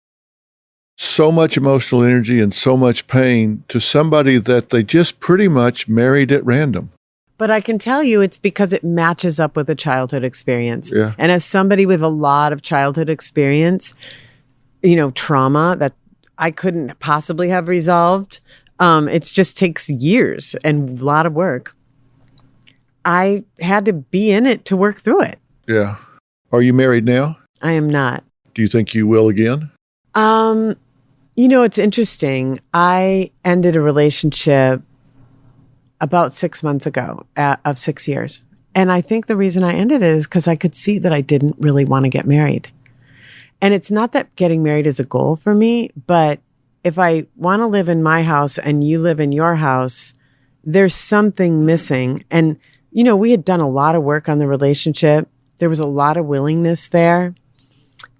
so much emotional energy and so much pain to somebody that they just pretty much married at random. But I can tell you it's because it matches up with a childhood experience. Yeah. And as somebody with a lot of childhood experience, trauma that I couldn't possibly have resolved, it just takes years and a lot of work. I had to be in it to work through it. Yeah. Are you married now? I am not. Do you think you will again? It's interesting. I ended a relationship about 6 months ago of 6 years. And I think the reason I ended it is because I could see that I didn't really want to get married. And it's not that getting married is a goal for me, but if I want to live in my house and you live in your house, there's something missing. And we had done a lot of work on the relationship. There was a lot of willingness there.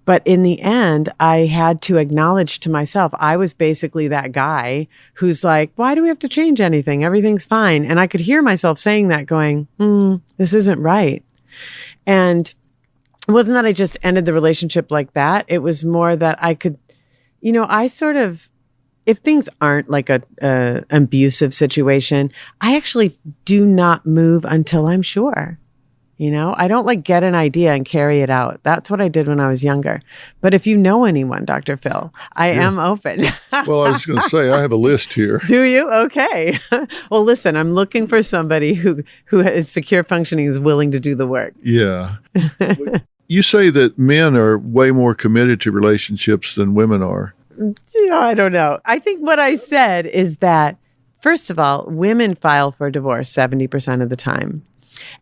But in the end, I had to acknowledge to myself, I was basically that guy who's like, why do we have to change anything? Everything's fine. And I could hear myself saying that going, this isn't right. And it wasn't that I just ended the relationship like that. It was more that I could, I sort of, if things aren't like a abusive situation, I actually do not move until I'm sure. I don't get an idea and carry it out. That's what I did when I was younger. But if you know anyone, Dr. Phil, I am open. Well, I was going to say, I have a list here. Do you? Okay. Well, listen, I'm looking for somebody who is secure functioning, is willing to do the work. Yeah. You say that men are way more committed to relationships than women are. I don't know. I think what I said is that, first of all, women file for divorce 70% of the time.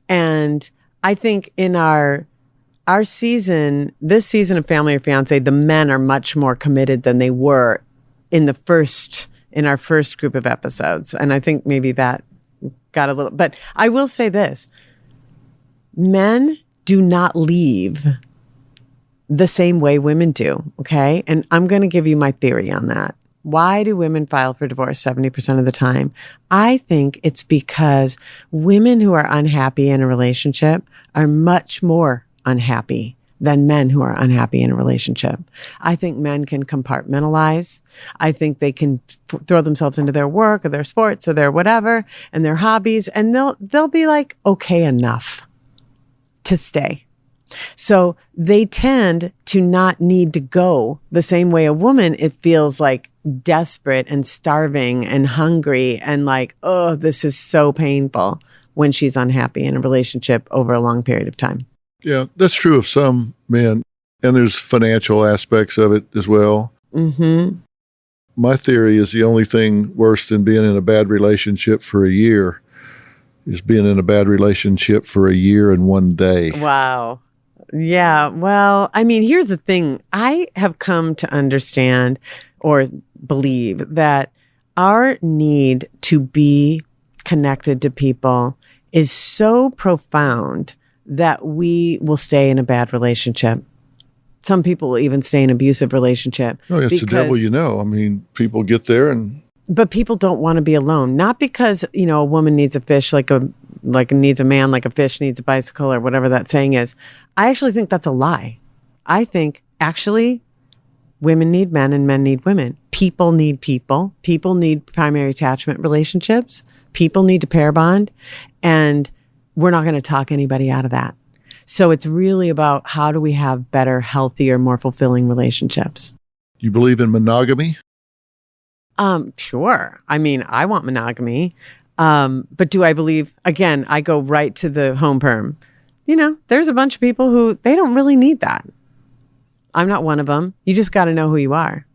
And I think in our season, this season of Family or Fiance, the men are much more committed than they were in our first group of episodes. And I think maybe that got a little, but I will say this. Men do not leave the same way women do, okay? And I'm going to give you my theory on that. Why do women file for divorce 70% of the time? I think it's because women who are unhappy in a relationship are much more unhappy than men who are unhappy in a relationship. I think men can compartmentalize. I think they can throw themselves into their work or their sports or their whatever and their hobbies, and they'll be like okay enough to stay. So they tend to not need to go the same way a woman, it feels like desperate and starving and hungry and like, oh, this is so painful when she's unhappy in a relationship over a long period of time. Yeah, that's true of some men. And there's financial aspects of it as well. Mm-hmm. My theory is the only thing worse than being in a bad relationship for a year is being in a bad relationship for a year and 1 day. Wow. Yeah. Well, I mean, here's the thing. I have come to understand or believe that our need to be connected to people is so profound that we will stay in a bad relationship. Some people will even stay in an abusive relationship. Oh, it's the devil you know. I mean, people get there but people don't want to be alone. Not because, a woman needs a fish like needs a man like a fish needs a bicycle or whatever that saying is. I actually think that's a lie. I think actually women need men and men need women. People need people. People need primary attachment relationships. People need to pair bond. And we're not going to talk anybody out of that. So it's really about how do we have better, healthier, more fulfilling relationships. You believe in monogamy? Sure. I mean, I want monogamy. But do I believe, again, I go right to the home perm. There's a bunch of people who they don't really need that. I'm not one of them. You just got to know who you are.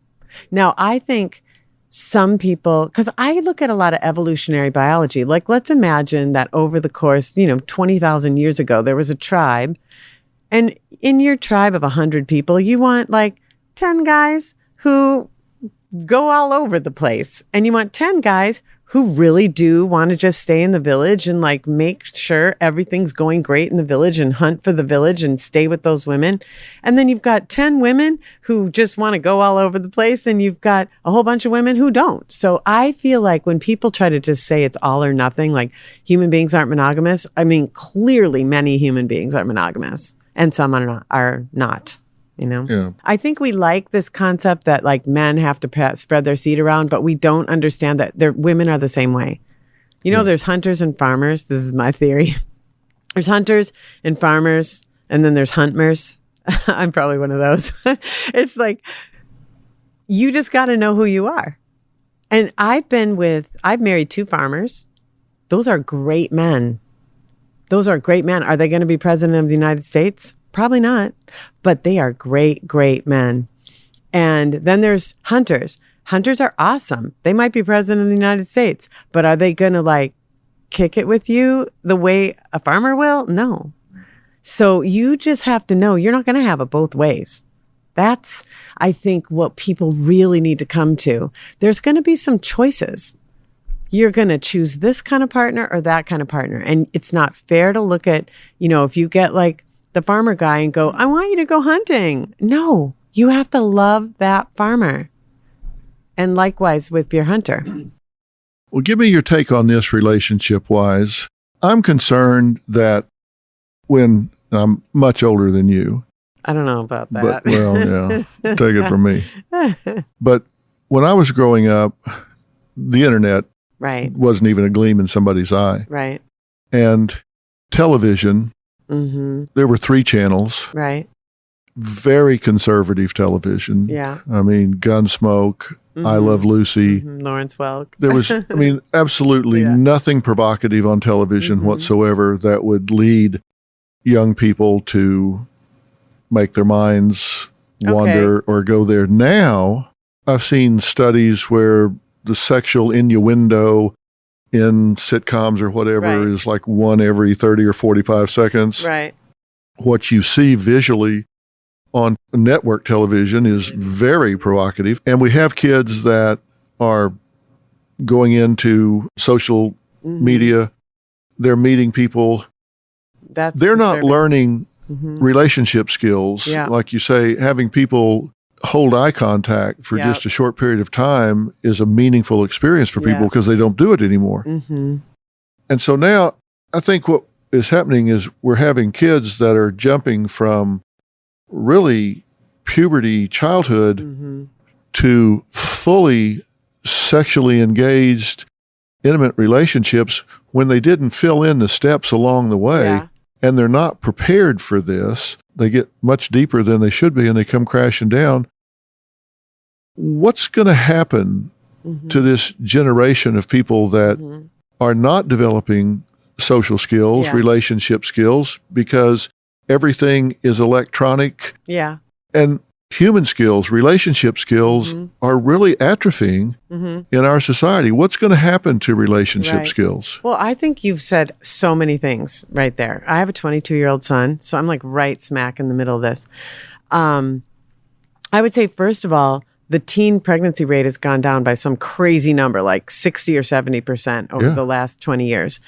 Now, I think some people, because I look at a lot of evolutionary biology, like let's imagine that over the course, 20,000 years ago, there was a tribe. And in your tribe of 100 people, you want like 10 guys who go all over the place. And you want 10 guys who really do want to just stay in the village and like make sure everything's going great in the village and hunt for the village and stay with those women. And then you've got 10 women who just want to go all over the place. And you've got a whole bunch of women who don't. So I feel like when people try to just say it's all or nothing, like human beings aren't monogamous. I mean, clearly many human beings are monogamous and some are not. Yeah. I think we like this concept that like men have to spread their seed around, but we don't understand that women are the same way. There's hunters and farmers. This is my theory. There's hunters and farmers, and then there's huntmers. I'm probably one of those. It's like, you just got to know who you are. And I've married 2 farmers. Those are great men. Are they going to be president of the United States? Probably not, but they are great, great men. And then there's hunters. Hunters are awesome. They might be president of the United States, but are they going to like kick it with you the way a farmer will? No. So you just have to know you're not going to have it both ways. That's, I think, what people really need to come to. There's going to be some choices. You're going to choose this kind of partner or that kind of partner. And it's not fair to look at, if you get like the farmer guy and go, I want you to go hunting. No, you have to love that farmer. And likewise with your hunter. Well, give me your take on this relationship-wise. I'm concerned that when I'm much older than you. I don't know about that. But, well, yeah, take it from me. But when I was growing up, the internet wasn't even a gleam in somebody's eye. Right. And television, there were 3 channels. Right. Very conservative television. Yeah. I mean, Gunsmoke, I Love Lucy. Lawrence Welk. There was, absolutely nothing provocative on television whatsoever that would lead young people to make their minds wander or go there. Now, I've seen studies where the sexual innuendo in sitcoms or whatever is like 1 every 30 or 45 seconds. Right. What you see visually on network television is very provocative. And we have kids that are going into social media. They're meeting people they're not disturbing. learning relationship skills. Yeah. Like you say, having people hold eye contact for Yep. just a short period of time is a meaningful experience for people Yeah. because they don't do it anymore. Mm-hmm. And so now I think what is happening is we're having kids that are jumping from really puberty childhood Mm-hmm. to fully sexually engaged intimate relationships when they didn't fill in the steps along the way. Yeah. And they're not prepared for this. They get much deeper than they should be and they come crashing down. What's going to happen to this generation of people that are not developing social skills, Yeah. relationship skills, because everything is electronic Yeah. and human skills, relationship skills are really atrophying in our society? What's going to happen to relationship Right. skills? Well, I think you've said so many things right there. I have a 22-year-old son, so I'm like right smack in the middle of this. I would say, first of all, the teen pregnancy rate has gone down by some crazy number, like 60 or 70% over Yeah. the last 20 years.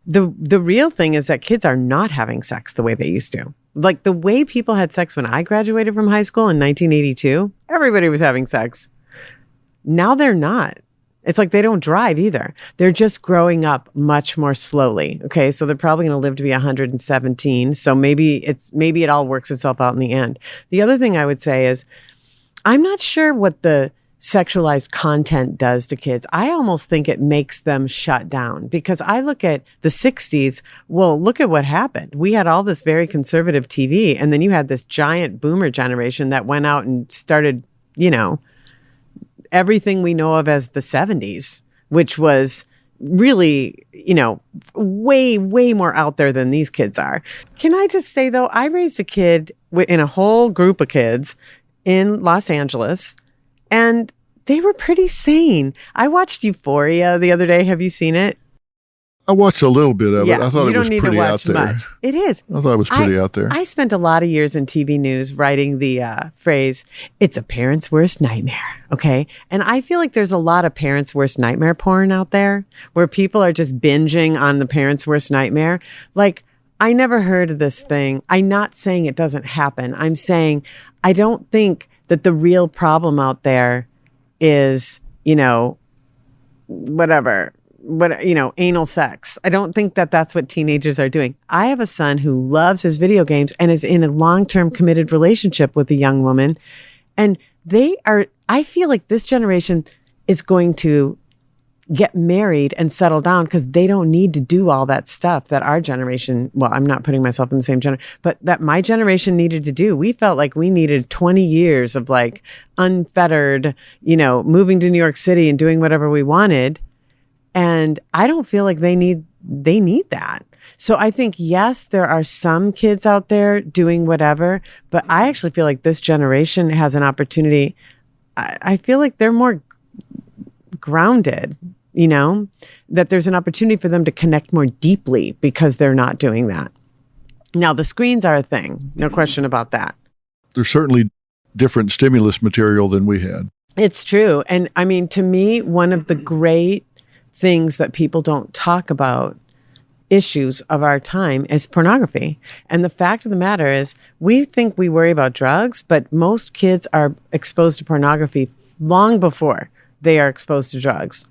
The real thing is that kids are not having sex the way they used to. Like the way people had sex when I graduated from high school in 1982, everybody was having sex. Now they're not. It's like they don't drive either. They're just growing up much more slowly. Okay. So they're probably going to live to be 117. So maybe it all works itself out in the end. The other thing I would say is I'm not sure what the sexualized content does to kids. I almost think it makes them shut down because I look at the 60s. Well, look at what happened. We had all this very conservative TV, and then you had this giant boomer generation that went out and started, everything we know of as the 70s, which was really, way, way more out there than these kids are. Can I just say, though, I raised a kid in a whole group of kids in Los Angeles, and they were pretty sane. I watched Euphoria the other day. Have you seen it? I watched a little bit of it. I thought you it don't was need to pretty out watch there. much. It is. I thought it was pretty out there. I spent a lot of years in TV news writing the phrase, it's a parent's worst nightmare. Okay. And I feel like there's a lot of parents' worst nightmare porn out there where people are just binging on the parent's worst nightmare. Like, I never heard of this thing. I'm not saying it doesn't happen. I'm saying I don't think that the real problem out there is, anal sex. I don't think that that's what teenagers are doing. I have a son who loves his video games and is in a long-term committed relationship with a young woman. And I feel like this generation is going to get married and settle down because they don't need to do all that stuff that our generation, well, I'm not putting myself in the same generation, but that my generation needed to do. We felt like we needed 20 years of like unfettered, moving to New York City and doing whatever we wanted. And I don't feel like they need that. So I think, yes, there are some kids out there doing whatever, but I actually feel like this generation has an opportunity. I feel like they're more grounded, that there's an opportunity for them to connect more deeply because they're not doing that. Now, the screens are a thing. No question about that. There's certainly different stimulus material than we had. It's true. And I mean, to me, one of the great things that people don't talk about issues of our time is pornography. And the fact of the matter is we think we worry about drugs, but most kids are exposed to pornography long before they are exposed to drugs.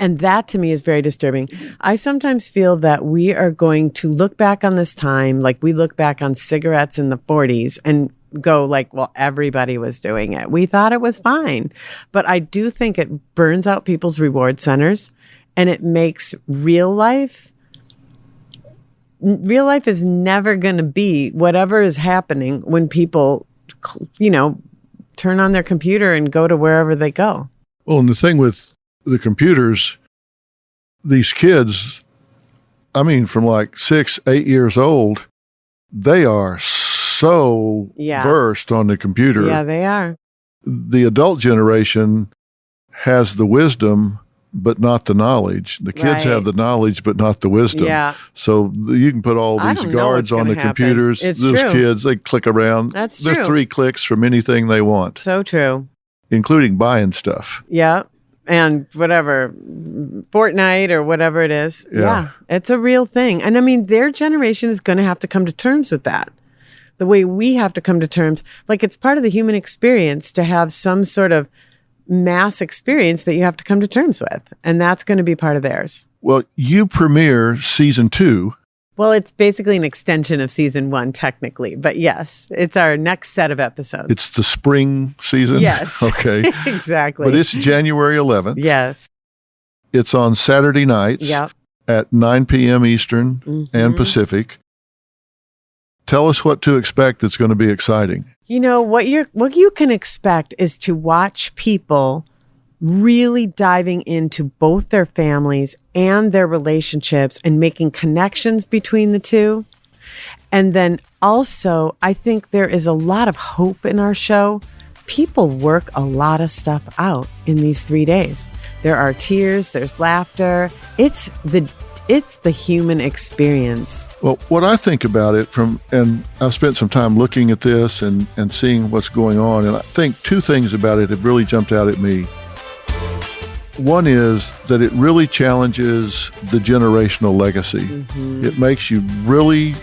And that to me is very disturbing. I sometimes feel that we are going to look back on this time like we look back on cigarettes in the 40s and go like, well, everybody was doing it. We thought it was fine. But I do think it burns out people's reward centers and it makes real life is never going to be whatever is happening when people, turn on their computer and go to wherever they go. Well, and the thing with the computers, these kids, from like 6, 8 years old, they are so versed on the computer. Yeah, they are. The adult generation has the wisdom, but not the knowledge. The kids have the knowledge, but not the wisdom. Yeah. So you can put all I these don't know guards what's on the gonna happen. computers. It's Those true. kids, they click around. That's They're true. 3 clicks from anything they want, So true. including buying stuff. Yeah. and whatever, Fortnite or whatever it is. Yeah. It's a real thing. And I mean, their generation is going to have to come to terms with that. The way we have to come to terms, like it's part of the human experience to have some sort of mass experience that you have to come to terms with. And that's going to be part of theirs. Well, you premiere season 2. Well, it's basically an extension of season 1, technically. But yes, it's our next set of episodes. It's the spring season? Yes. Okay. Exactly. But it's January 11th. Yes. It's on Saturday nights Yep. at 9 p.m. Eastern and Pacific. Tell us what to expect that's going to be exciting. You know, what you can expect is to watch people really diving into both their families and their relationships and making connections between the two. And then also, I think there is a lot of hope in our show. People work a lot of stuff out in these 3 days. There are tears, there's laughter. It's the human experience. Well, what I think about it and I've spent some time looking at this and seeing what's going on, and I think 2 things about it have really jumped out at me. One is that it really challenges the generational legacy. It makes you really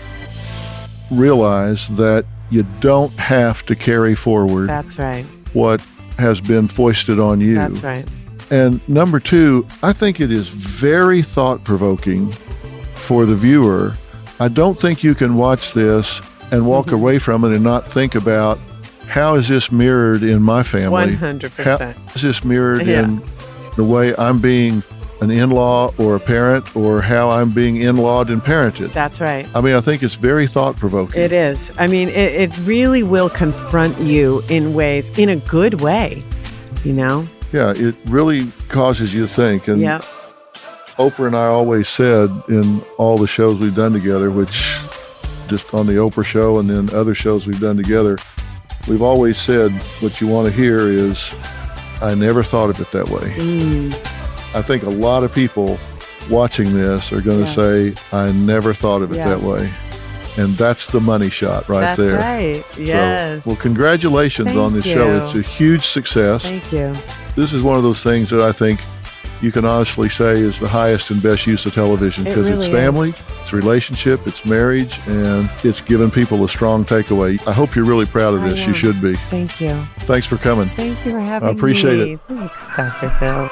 realize that you don't have to carry forward That's right. what has been foisted on you. That's right. And number 2, I think it is very thought-provoking for the viewer. I don't think you can watch this and walk away from it and not think about, how is this mirrored in my family? 100%. How is this mirrored in the way I'm being an in-law or a parent, or how I'm being in-lawed and parented? That's right. I mean, I think it's very thought-provoking. It is. I mean, it really will confront you in ways, in a good way, you know? Yeah, it really causes you to think. And Yeah. Oprah and I always said in all the shows we've done together, which just on the Oprah show and then other shows we've done together, we've always said what you want to hear is, I never thought of it that way. I think a lot of people watching this are going to say, I never thought of it that way. And that's the money shot right there. That's right. Yes. So, well, congratulations Thank on this you. show. It's a huge success. Thank you. This is one of those things that I think you can honestly say is the highest and best use of television, because it's really family, is. it's relationship, it's marriage, and it's given people a strong takeaway. I hope you're really proud of this. You should be. Thank you. Thanks for coming. Thank you for having me. I appreciate it. Thanks, Dr. Phil.